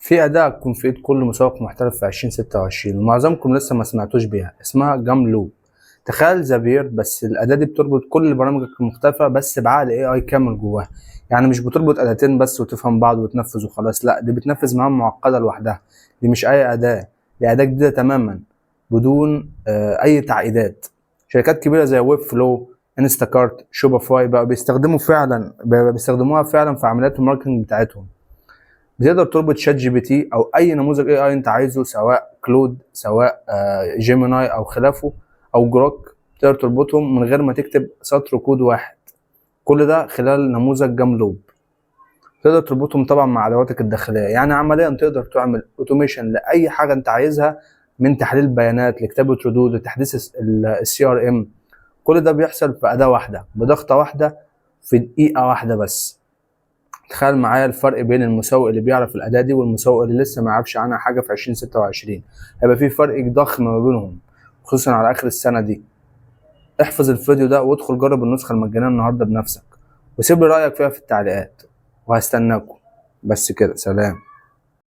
في أداة هتكون في إيد كل مسوق محترف في 2026 ومعظمكم لسه ما سمعتوش بيها، اسمها جام لوب. تخيل زبير، بس الأداة دي بتربط كل برامجك المختلفة بس بعقل AI كامل جواها. يعني مش بتربط أداتين بس وتفهم بعض وتنفذ وخلاص، لأ دي بتنفذ مهام معقدة لوحدها. دي مش أي أداة، دي أداة جديدة تماما بدون أي تعقيدات. شركات كبيرة زي ويب فلو، انستاكارت، شوبيفاي بقى بيستخدموها فعلا في عمليات الماركتنج بتاعتهم. بتقدر تربط شات جي بي تي او اي نموذج اي اي انت عايزه، سواء كلود، سواء جيميناي او خلافه، او جروك. تقدر تربطهم من غير ما تكتب سطر كود واحد، كل ده خلال نموذج جام لوب. تقدر تربطهم طبعا مع ادواتك الداخليه، يعني عمليا تقدر تعمل اوتوميشن لاي حاجه انت عايزها، من تحليل بيانات لكتابه ردود لتحديث السي ار ام. كل ده بيحصل في اداه واحده بضغطه واحده في دقيقه واحده بس. تخيل معايا الفرق بين المسوق اللي بيعرف الأداة دي والمسوق اللي لسه ما يعرفش عنها حاجة في 2026. هيبقى في فرق ضخم ما بينهم، خصوصا على آخر السنة دي. احفظ الفيديو ده وادخل جرب النسخة المجانية النهاردة بنفسك، وسيب لي رأيك فيها في التعليقات، وهستناكم. بس كده، سلام.